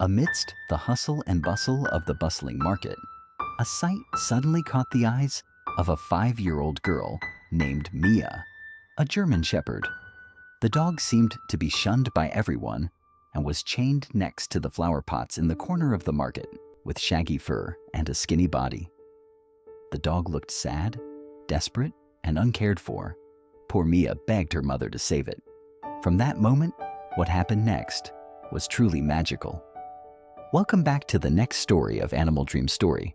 Amidst the hustle and bustle of the bustling market, a sight suddenly caught the eyes of a 5-year-old girl named Mia, a German Shepherd. The dog seemed to be shunned by everyone and was chained next to the flower pots in the corner of the market with shaggy fur and a skinny body. The dog looked sad, desperate, and uncared for. Poor Mia begged her mother to save it. From that moment, what happened next was truly magical. Welcome back to the next story of Animal Dream Story.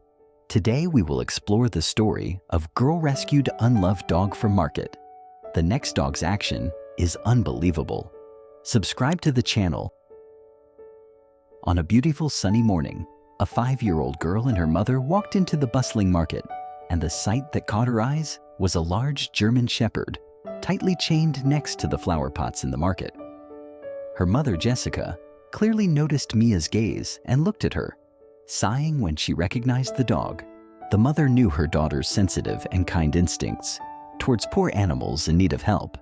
Today we will explore the story of girl rescued unloved dog from market. The next dog's action is unbelievable. Subscribe to the channel. On a beautiful sunny morning, a 5-year-old girl and her mother walked into the bustling market, and the sight that caught her eyes was a large German Shepherd, tightly chained next to the flower pots in the market. Her mother, Jessica, clearly noticed Mia's gaze and looked at her, sighing when she recognized the dog. The mother knew her daughter's sensitive and kind instincts towards poor animals in need of help.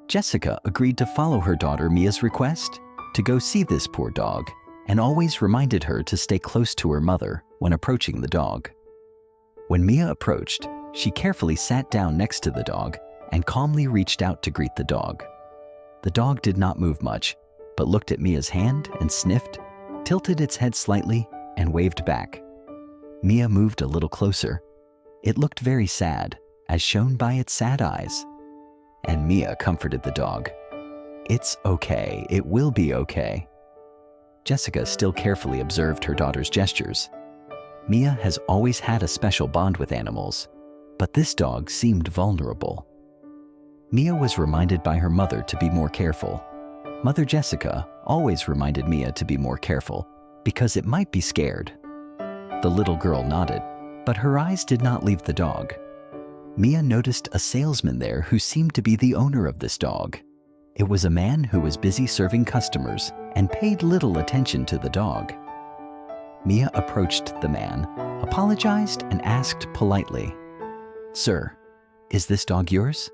Jessica agreed to follow her daughter Mia's request to go see this poor dog and always reminded her to stay close to her mother when approaching the dog. When Mia approached, she carefully sat down next to the dog and calmly reached out to greet the dog. The dog did not move much, but looked at Mia's hand and sniffed, tilted its head slightly, and waved back. Mia moved a little closer. It looked very sad, as shown by its sad eyes. And Mia comforted the dog. "It's okay, it will be okay." Jessica still carefully observed her daughter's gestures. Mia has always had a special bond with animals, but this dog seemed vulnerable. Mia was reminded by her mother to be more careful. Mother Jessica always reminded Mia to be more careful because it might be scared. The little girl nodded, but her eyes did not leave the dog. Mia noticed a salesman there who seemed to be the owner of this dog. It was a man who was busy serving customers and paid little attention to the dog. Mia approached the man, apologized, and asked politely, "Sir, is this dog yours?"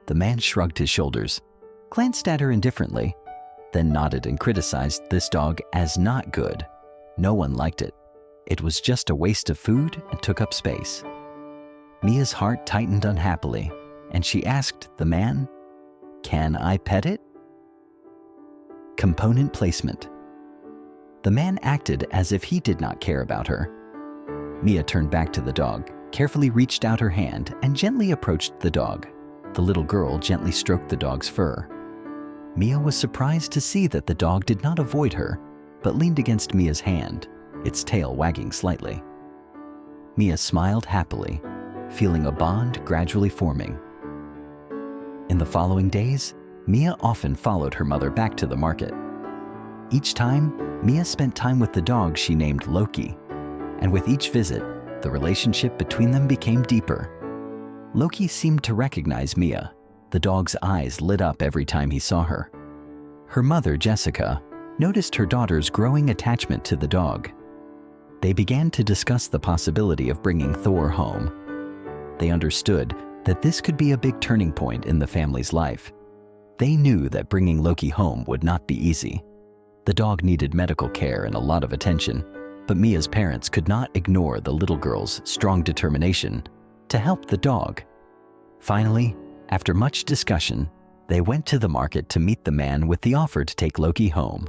The man shrugged his shoulders, glanced at her indifferently, then nodded and criticized this dog as not good. No one liked it. It was just a waste of food and took up space. Mia's heart tightened unhappily, and she asked the man, "Can I pet it?" Component placement. The man acted as if he did not care about her. Mia turned back to the dog, carefully reached out her hand, and gently approached the dog. The little girl gently stroked the dog's fur. Mia was surprised to see that the dog did not avoid her, but leaned against Mia's hand, its tail wagging slightly. Mia smiled happily, feeling a bond gradually forming. In the following days, Mia often followed her mother back to the market. Each time, Mia spent time with the dog she named Loki, and with each visit, the relationship between them became deeper. Loki seemed to recognize Mia. The dog's eyes lit up every time he saw her. Her mother, Jessica, noticed her daughter's growing attachment to the dog. They began to discuss the possibility of bringing Thor home. They understood that this could be a big turning point in the family's life. They knew that bringing Loki home would not be easy. The dog needed medical care and a lot of attention, but Mia's parents could not ignore the little girl's strong determination to help the dog. Finally, after much discussion, they went to the market to meet the man with the offer to take Loki home.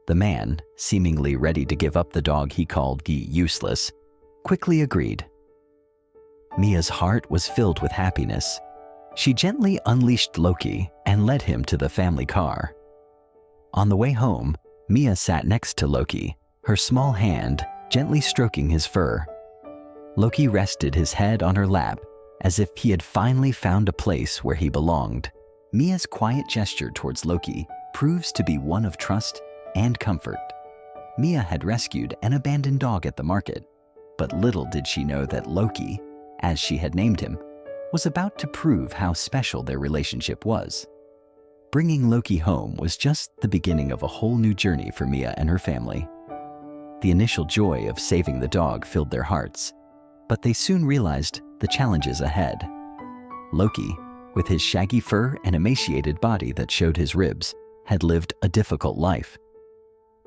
The man, seemingly ready to give up the dog he called useless, quickly agreed. Mia's heart was filled with happiness. She gently unleashed Loki and led him to the family car. On the way home, Mia sat next to Loki, her small hand gently stroking his fur. Loki rested his head on her lap as if he had finally found a place where he belonged. Mia's quiet gesture towards Loki proves to be one of trust and comfort. Mia had rescued an abandoned dog at the market, but little did she know that Loki, as she had named him, was about to prove how special their relationship was. Bringing Loki home was just the beginning of a whole new journey for Mia and her family. The initial joy of saving the dog filled their hearts, but they soon realized the challenges ahead. Loki, with his shaggy fur and emaciated body that showed his ribs, had lived a difficult life.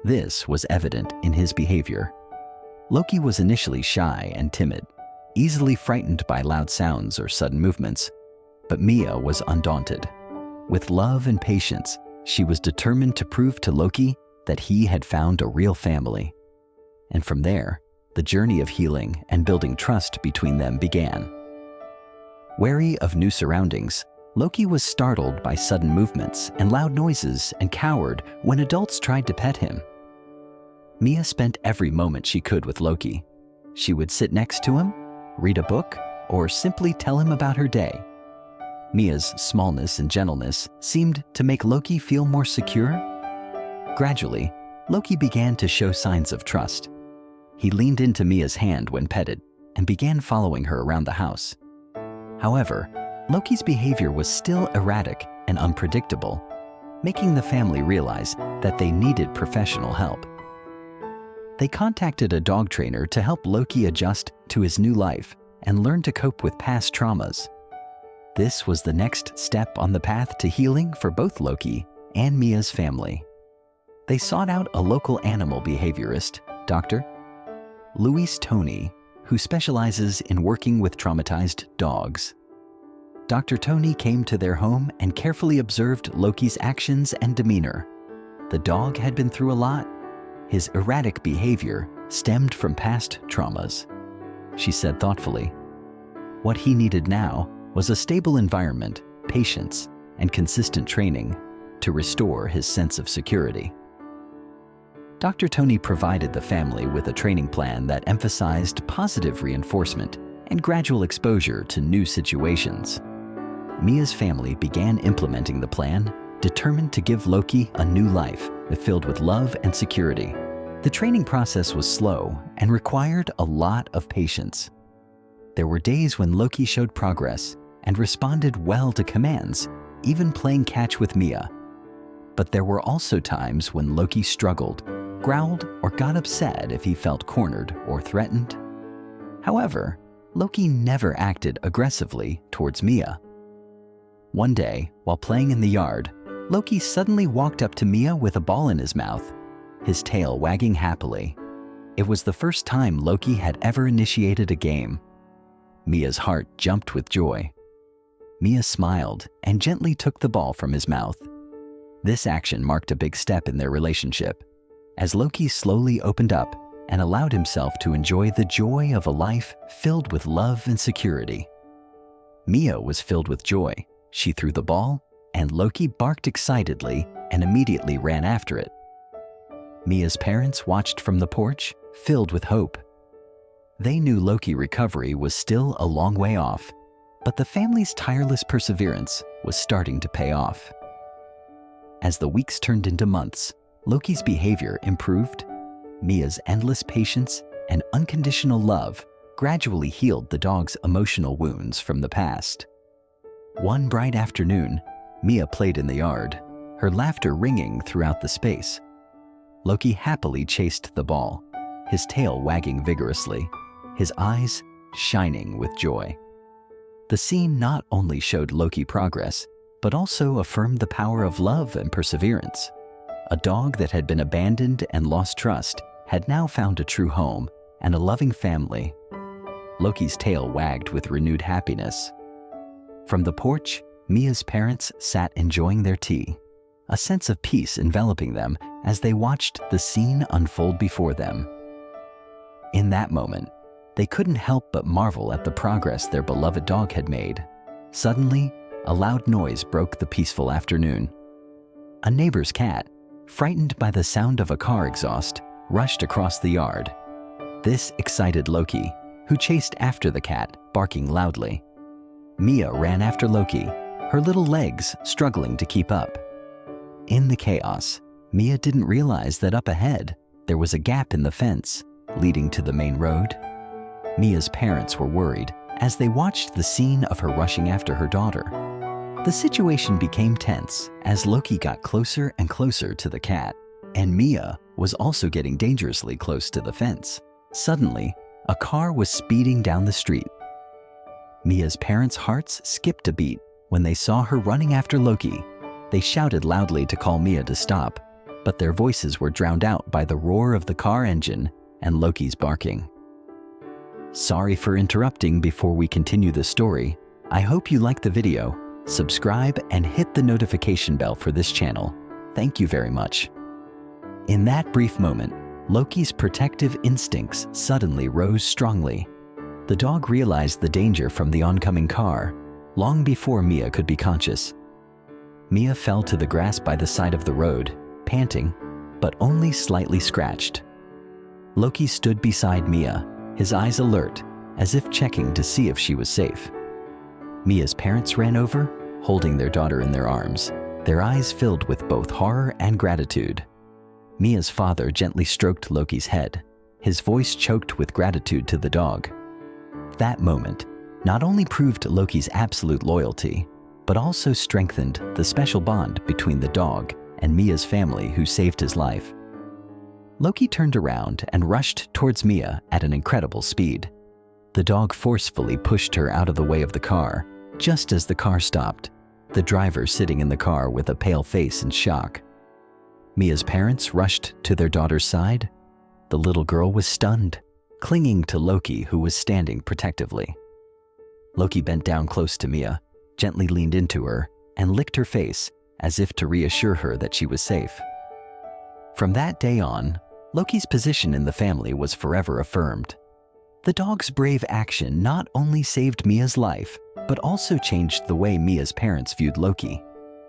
This was evident in his behavior. Loki was initially shy and timid, easily frightened by loud sounds or sudden movements. But Mia was undaunted. With love and patience, she was determined to prove to Loki that he had found a real family. And from there, the journey of healing and building trust between them began. Wary of new surroundings, Loki was startled by sudden movements and loud noises and cowered when adults tried to pet him. Mia spent every moment she could with Loki. She would sit next to him, read a book, or simply tell him about her day. Mia's smallness and gentleness seemed to make Loki feel more secure. Gradually, Loki began to show signs of trust. He leaned into Mia's hand when petted and began following her around the house. However, Loki's behavior was still erratic and unpredictable, making the family realize that they needed professional help. They contacted a dog trainer to help Loki adjust to his new life and learn to cope with past traumas. This was the next step on the path to healing for both Loki and Mia's family. They sought out a local animal behaviorist, Dr. Luis Tony, who specializes in working with traumatized dogs. Dr. Tony came to their home and carefully observed Loki's actions and demeanor. The dog had been through a lot. His erratic behavior stemmed from past traumas. She said thoughtfully, what he needed now was a stable environment, patience, and consistent training to restore his sense of security. Dr. Tony provided the family with a training plan that emphasized positive reinforcement and gradual exposure to new situations. Mia's family began implementing the plan, determined to give Loki a new life filled with love and security. The training process was slow and required a lot of patience. There were days when Loki showed progress and responded well to commands, even playing catch with Mia. But there were also times when Loki struggled, growled, or got upset if he felt cornered or threatened. However, Loki never acted aggressively towards Mia. One day, while playing in the yard, Loki suddenly walked up to Mia with a ball in his mouth, his tail wagging happily. It was the first time Loki had ever initiated a game. Mia's heart jumped with joy. Mia smiled and gently took the ball from his mouth. This action marked a big step in their relationship, as Loki slowly opened up and allowed himself to enjoy the joy of a life filled with love and security. Mia was filled with joy. She threw the ball, and Loki barked excitedly and immediately ran after it. Mia's parents watched from the porch, filled with hope. They knew Loki's recovery was still a long way off, but the family's tireless perseverance was starting to pay off. As the weeks turned into months, Loki's behavior improved. Mia's endless patience and unconditional love gradually healed the dog's emotional wounds from the past. One bright afternoon, Mia played in the yard, her laughter ringing throughout the space. Loki happily chased the ball, his tail wagging vigorously, his eyes shining with joy. The scene not only showed Loki progress, but also affirmed the power of love and perseverance. A dog that had been abandoned and lost trust had now found a true home and a loving family. Loki's tail wagged with renewed happiness. From the porch, Mia's parents sat enjoying their tea, a sense of peace enveloping them as they watched the scene unfold before them. In that moment, they couldn't help but marvel at the progress their beloved dog had made. Suddenly, a loud noise broke the peaceful afternoon. A neighbor's cat, frightened by the sound of a car exhaust, rushed across the yard. This excited Loki, who chased after the cat, barking loudly. Mia ran after Loki, her little legs struggling to keep up. In the chaos, Mia didn't realize that up ahead, there was a gap in the fence leading to the main road. Mia's parents were worried as they watched the scene of her rushing after her daughter. The situation became tense as Loki got closer and closer to the cat, and Mia was also getting dangerously close to the fence. Suddenly, a car was speeding down the street. Mia's parents' hearts skipped a beat when they saw her running after Loki. They shouted loudly to call Mia to stop. but their voices were drowned out by the roar of the car engine and Loki's barking. Sorry for interrupting before we continue the story. I hope you liked the video. Subscribe and hit the notification bell for this channel. Thank you very much. In that brief moment, Loki's protective instincts suddenly rose strongly. The dog realized the danger from the oncoming car long before Mia could be conscious. Mia fell to the grass by the side of the road, panting, but only slightly scratched. Loki stood beside Mia, his eyes alert, as if checking to see if she was safe. Mia's parents ran over, holding their daughter in their arms, their eyes filled with both horror and gratitude. Mia's father gently stroked Loki's head, his voice choked with gratitude to the dog. That moment not only proved Loki's absolute loyalty, but also strengthened the special bond between the dog and Mia's family who saved his life. Loki turned around and rushed towards Mia at an incredible speed. The dog forcefully pushed her out of the way of the car, just as the car stopped, the driver sitting in the car with a pale face in shock. Mia's parents rushed to their daughter's side. The little girl was stunned, clinging to Loki, who was standing protectively. Loki bent down close to Mia, gently leaned into her, and licked her face as if to reassure her that she was safe. From that day on, Loki's position in the family was forever affirmed. The dog's brave action not only saved Mia's life, but also changed the way Mia's parents viewed Loki.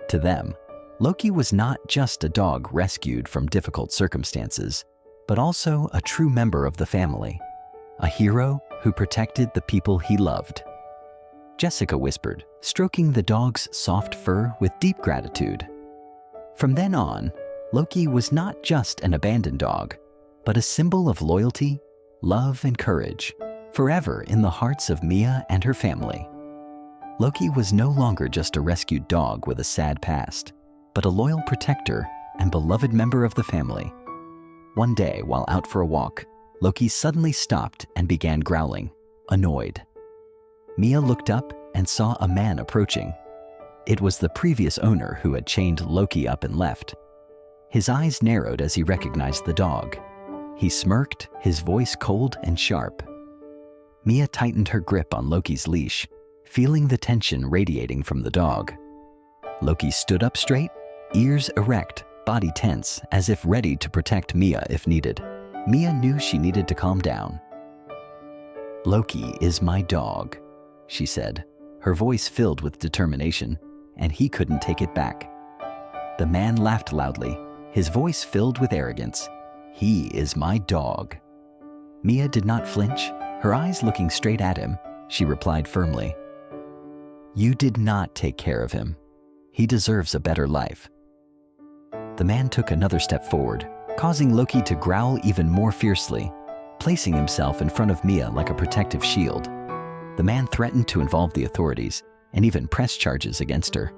To them, Loki was not just a dog rescued from difficult circumstances, but also a true member of the family, a hero who protected the people he loved. Jessica whispered, stroking the dog's soft fur with deep gratitude. From then on, Loki was not just an abandoned dog, but a symbol of loyalty, love, and courage, forever in the hearts of Mia and her family. Loki was no longer just a rescued dog with a sad past, but a loyal protector and beloved member of the family. One day, while out for a walk, Loki suddenly stopped and began growling, annoyed. Mia looked up and saw a man approaching. It was the previous owner who had chained Loki up and left. His eyes narrowed as he recognized the dog. He smirked, his voice cold and sharp. Mia tightened her grip on Loki's leash, feeling the tension radiating from the dog. Loki stood up straight, ears erect, body tense, as if ready to protect Mia if needed. Mia knew she needed to calm down. "Loki is my dog," she said, her voice filled with determination, and he couldn't take it back. The man laughed loudly, his voice filled with arrogance. "He is my dog." Mia did not flinch, her eyes looking straight at him. She replied firmly, "You did not take care of him. He deserves a better life." The man took another step forward, causing Loki to growl even more fiercely, placing himself in front of Mia like a protective shield. The man threatened to involve the authorities and even press charges against her.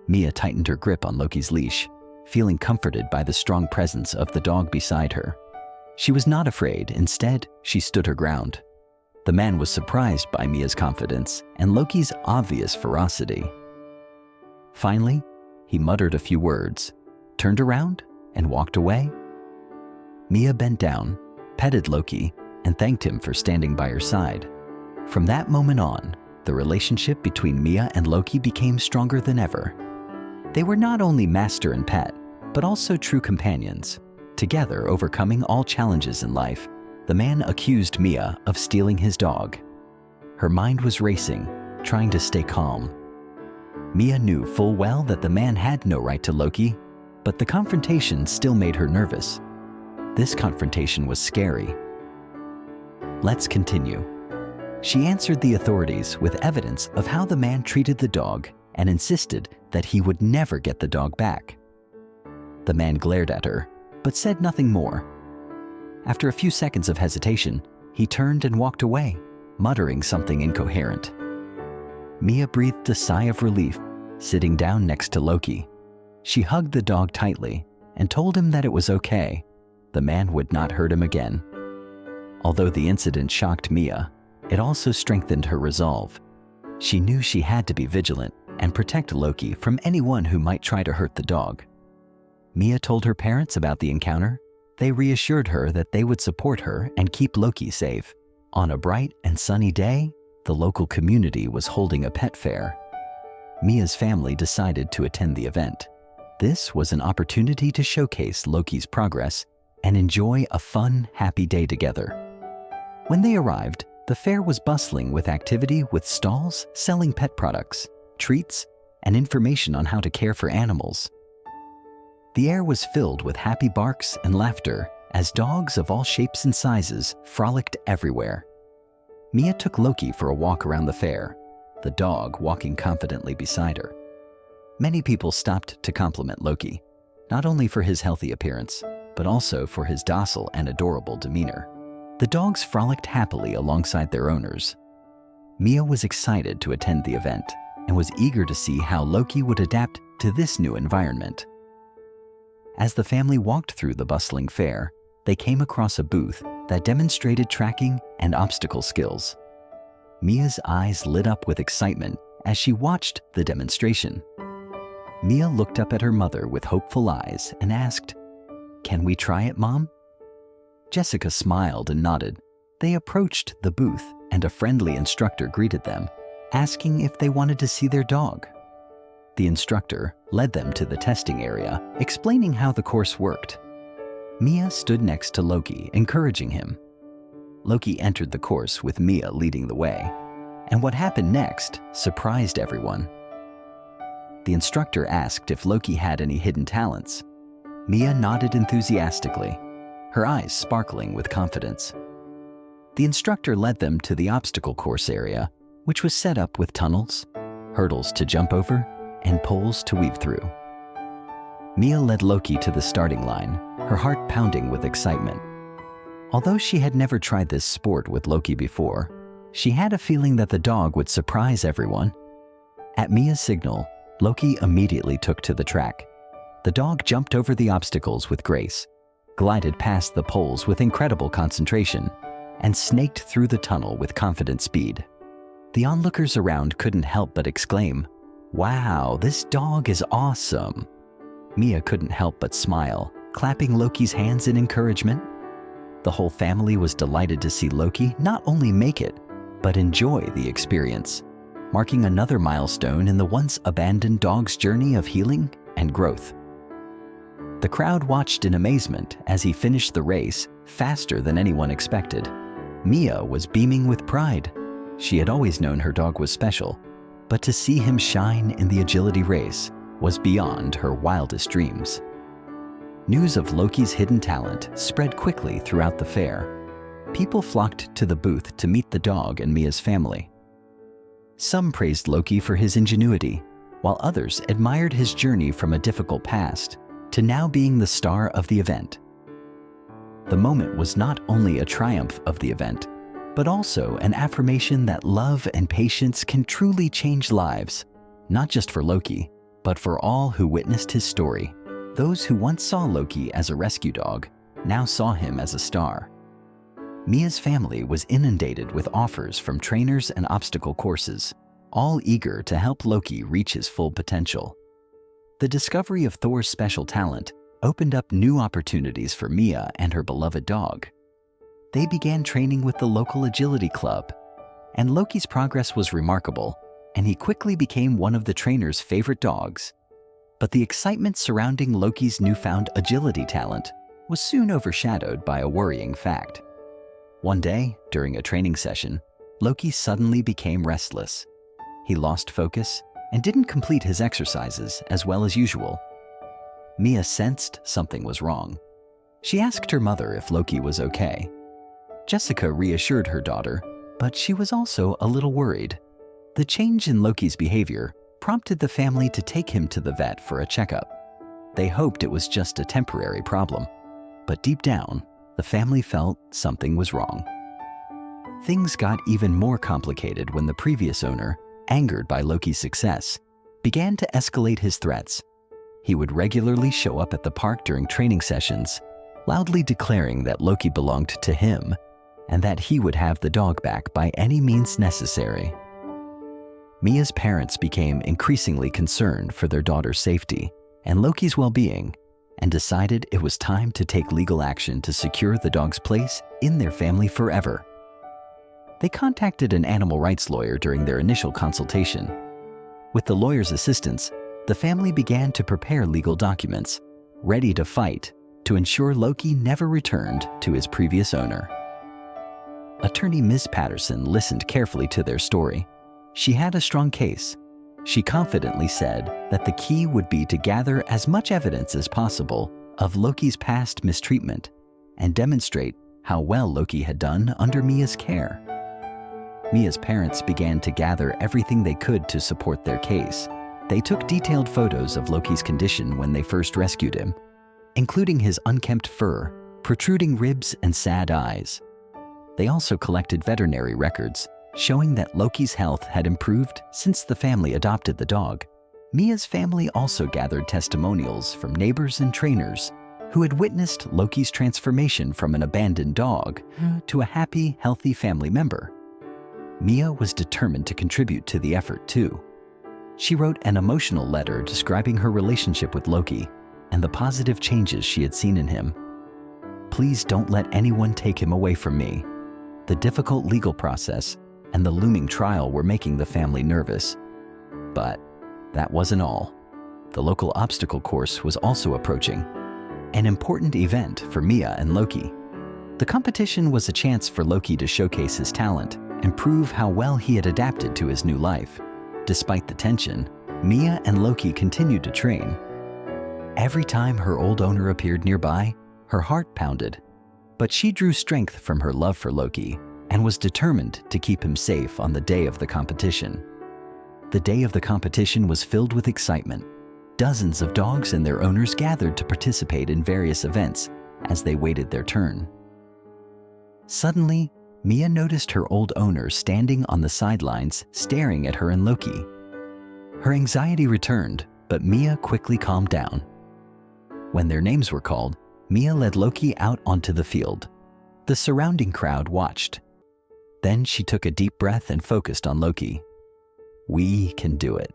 Mia tightened her grip on Loki's leash, feeling comforted by the strong presence of the dog beside her. She was not afraid. Instead, she stood her ground. The man was surprised by Mia's confidence and Loki's obvious ferocity. Finally, he muttered a few words, turned around, and walked away. Mia bent down, petted Loki, and thanked him for standing by her side. From that moment on, the relationship between Mia and Loki became stronger than ever. They were not only master and pet, but also true companions. Together, overcoming all challenges in life, the man accused Mia of stealing his dog. Her mind was racing, trying to stay calm. Mia knew full well that the man had no right to Loki, but the confrontation still made her nervous. This confrontation was scary. Let's continue. She answered the authorities with evidence of how the man treated the dog and insisted that he would never get the dog back. The man glared at her, but said nothing more. After a few seconds of hesitation, he turned and walked away, muttering something incoherent. Mia breathed a sigh of relief, sitting down next to Loki. She hugged the dog tightly and told him that it was okay. The man would not hurt him again. Although the incident shocked Mia, it also strengthened her resolve. She knew she had to be vigilant and protect Loki from anyone who might try to hurt the dog. Mia told her parents about the encounter. They reassured her that they would support her and keep Loki safe. On a bright and sunny day, the local community was holding a pet fair. Mia's family decided to attend the event. This was an opportunity to showcase Loki's progress and enjoy a fun, happy day together. When they arrived, the fair was bustling with activity with stalls selling pet products, treats, and information on how to care for animals. The air was filled with happy barks and laughter as dogs of all shapes and sizes frolicked everywhere. Mia took Loki for a walk around the fair, the dog walking confidently beside her. Many people stopped to compliment Loki, not only for his healthy appearance, but also for his docile and adorable demeanor. The dogs frolicked happily alongside their owners. Mia was excited to attend the event and was eager to see how Loki would adapt to this new environment. As the family walked through the bustling fair, they came across a booth that demonstrated tracking and obstacle skills. Mia's eyes lit up with excitement as she watched the demonstration. Mia looked up at her mother with hopeful eyes and asked, "Can we try it, Mom?" Jessica smiled and nodded. They approached the booth and a friendly instructor greeted them, asking if they wanted to see their dog. The instructor led them to the testing area, explaining how the course worked. Mia stood next to Loki, encouraging him. Loki entered the course with Mia leading the way, and what happened next surprised everyone. The instructor asked if Loki had any hidden talents. Mia nodded enthusiastically, her eyes sparkling with confidence. The instructor led them to the obstacle course area, which was set up with tunnels, hurdles to jump over, and poles to weave through. Mia led Loki to the starting line, her heart pounding with excitement. Although she had never tried this sport with Loki before, she had a feeling that the dog would surprise everyone. At Mia's signal, Loki immediately took to the track. The dog jumped over the obstacles with grace, glided past the poles with incredible concentration, and snaked through the tunnel with confident speed. The onlookers around couldn't help but exclaim, "Wow, this dog is awesome!" Mia couldn't help but smile, clapping Loki's hands in encouragement. The whole family was delighted to see Loki not only make it, but enjoy the experience, marking another milestone in the once abandoned dog's journey of healing and growth. The crowd watched in amazement as he finished the race faster than anyone expected. Mia was beaming with pride. She had always known her dog was special, but to see him shine in the agility race was beyond her wildest dreams. News of Loki's hidden talent spread quickly throughout the fair. People flocked to the booth to meet the dog and Mia's family. Some praised Loki for his ingenuity, while others admired his journey from a difficult past to now being the star of the event. The moment was not only a triumph of the event, but also an affirmation that love and patience can truly change lives, not just for Loki, but for all who witnessed his story. Those who once saw Loki as a rescue dog now saw him as a star. Mia's family was inundated with offers from trainers and obstacle courses, all eager to help Loki reach his full potential. The discovery of Thor's special talent opened up new opportunities for Mia and her beloved dog. They began training with the local agility club, and Loki's progress was remarkable, and he quickly became one of the trainer's favorite dogs. But the excitement surrounding Loki's newfound agility talent was soon overshadowed by a worrying fact. One day, during a training session, Loki suddenly became restless. He lost focus and didn't complete his exercises as well as usual. Mia sensed something was wrong. She asked her mother if Loki was okay. Jessica reassured her daughter, but she was also a little worried. The change in Loki's behavior prompted the family to take him to the vet for a checkup. They hoped it was just a temporary problem, but deep down, the family felt something was wrong. Things got even more complicated when the previous owner, angered by Loki's success, began to escalate his threats. He would regularly show up at the park during training sessions, loudly declaring that Loki belonged to him and that he would have the dog back by any means necessary. Mia's parents became increasingly concerned for their daughter's safety and Loki's well-being. and decided it was time to take legal action to secure the dog's place in their family forever. They contacted an animal rights lawyer during their initial consultation. With the lawyer's assistance, the family began to prepare legal documents, ready to fight to ensure Loki never returned to his previous owner. Attorney Ms. Patterson listened carefully to their story. She had a strong case. She confidently said that the key would be to gather as much evidence as possible of Loki's past mistreatment and demonstrate how well Loki had done under Mia's care. Mia's parents began to gather everything they could to support their case. They took detailed photos of Loki's condition when they first rescued him, including his unkempt fur, protruding ribs, and sad eyes. They also collected veterinary records showing that Loki's health had improved since the family adopted the dog. Mia's family also gathered testimonials from neighbors and trainers who had witnessed Loki's transformation from an abandoned dog to a happy, healthy family member. Mia was determined to contribute to the effort too. She wrote an emotional letter describing her relationship with Loki and the positive changes she had seen in him. "Please don't let anyone take him away from me. The difficult legal process and the looming trial were making the family nervous." But that wasn't all. The local obstacle course was also approaching, an important event for Mia and Loki. The competition was a chance for Loki to showcase his talent and prove how well he had adapted to his new life. Despite the tension, Mia and Loki continued to train. Every time her old owner appeared nearby, her heart pounded. But she drew strength from her love for Loki and was determined to keep him safe on the day of the competition. The day of the competition was filled with excitement. Dozens of dogs and their owners gathered to participate in various events as they waited their turn. Suddenly, Mia noticed her old owner standing on the sidelines staring at her and Loki. Her anxiety returned, but Mia quickly calmed down. When their names were called, Mia led Loki out onto the field. The surrounding crowd watched. Then she took a deep breath and focused on Loki. "We can do it,"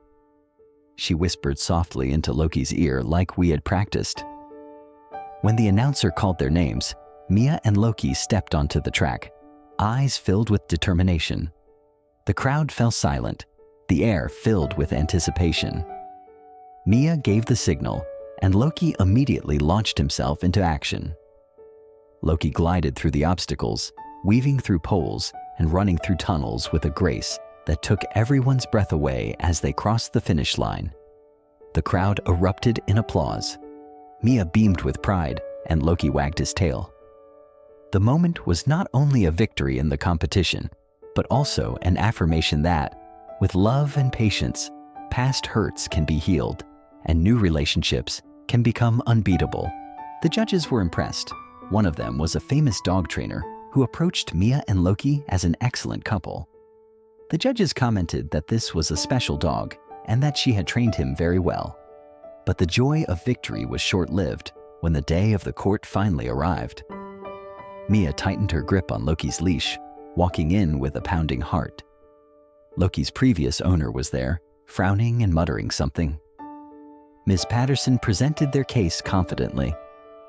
she whispered softly into Loki's ear like we had practiced. When the announcer called their names, Mia and Loki stepped onto the track, eyes filled with determination. The crowd fell silent, the air filled with anticipation. Mia gave the signal, and Loki immediately launched himself into action. Loki glided through the obstacles, weaving through poles and running through tunnels with a grace that took everyone's breath away as they crossed the finish line. The crowd erupted in applause. Mia beamed with pride, and Loki wagged his tail. The moment was not only a victory in the competition, but also an affirmation that, with love and patience, past hurts can be healed, and new relationships can become unbeatable. The judges were impressed. One of them was a famous dog trainer who approached Mia and Loki as an excellent couple. The judges commented that this was a special dog and that she had trained him very well. But the joy of victory was short-lived when the day of the court finally arrived. Mia tightened her grip on Loki's leash, walking in with a pounding heart. Loki's previous owner was there, frowning and muttering something. Ms. Patterson presented their case confidently.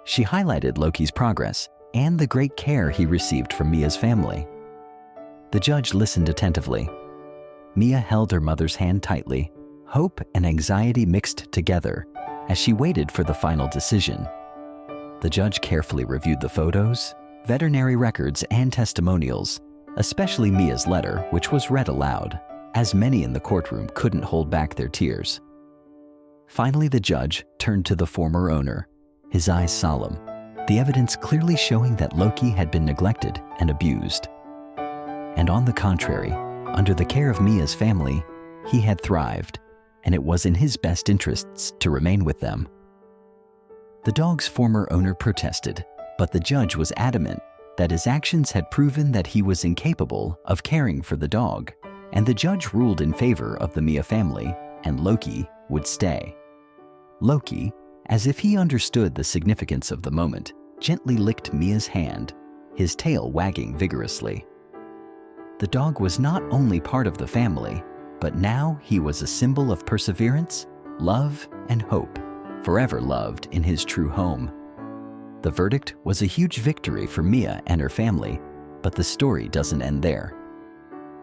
She highlighted Loki's progress and the great care he received from Mia's family. The judge listened attentively. Mia held her mother's hand tightly, hope and anxiety mixed together as she waited for the final decision. The judge carefully reviewed the photos, veterinary records, and testimonials, especially Mia's letter, which was read aloud, as many in the courtroom couldn't hold back their tears. Finally, the judge turned to the former owner, his eyes solemn, the evidence clearly showing that Loki had been neglected and abused. And on the contrary, under the care of Mia's family, he had thrived, and it was in his best interests to remain with them. The dog's former owner protested, but the judge was adamant that his actions had proven that he was incapable of caring for the dog, and the judge ruled in favor of the Mia family, and Loki would stay. Loki, as if he understood the significance of the moment, gently licked Mia's hand, his tail wagging vigorously. The dog was not only part of the family, but now he was a symbol of perseverance, love, and hope, forever loved in his true home. The verdict was a huge victory for Mia and her family, but the story doesn't end there.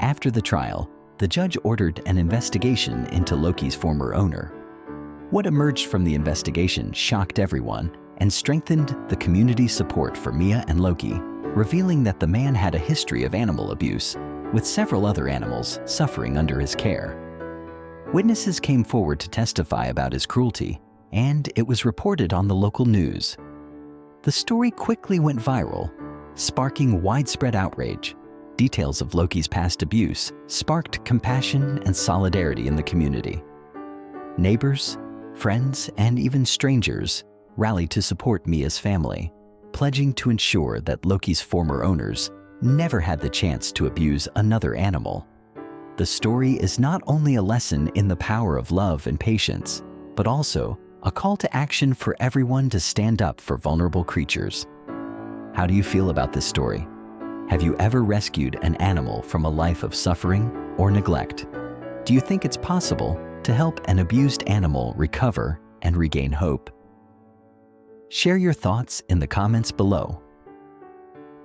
After the trial, the judge ordered an investigation into Loki's former owner. What emerged from the investigation shocked everyone and strengthened the community's support for Mia and Loki, revealing that the man had a history of animal abuse, with several other animals suffering under his care. Witnesses came forward to testify about his cruelty, and it was reported on the local news. The story quickly went viral, sparking widespread outrage. Details of Loki's past abuse sparked compassion and solidarity in the community. Neighbors, friends, and even strangers rallied to support Mia's family, pledging to ensure that Loki's former owners never had the chance to abuse another animal. The story is not only a lesson in the power of love and patience, but also a call to action for everyone to stand up for vulnerable creatures. How do you feel about this story? Have you ever rescued an animal from a life of suffering or neglect? Do you think it's possible to help an abused animal recover and regain hope? Share your thoughts in the comments below.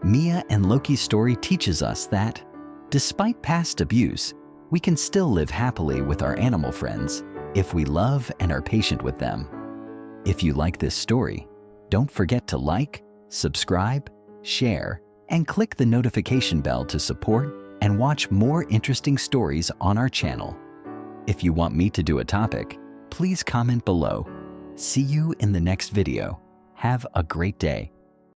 Mia and Loki's story teaches us that, despite past abuse, we can still live happily with our animal friends if we love and are patient with them. If you like this story, don't forget to like, subscribe, share, and click the notification bell to support and watch more interesting stories on our channel. If you want me to do a topic, please comment below. See you in the next video. Have a great day.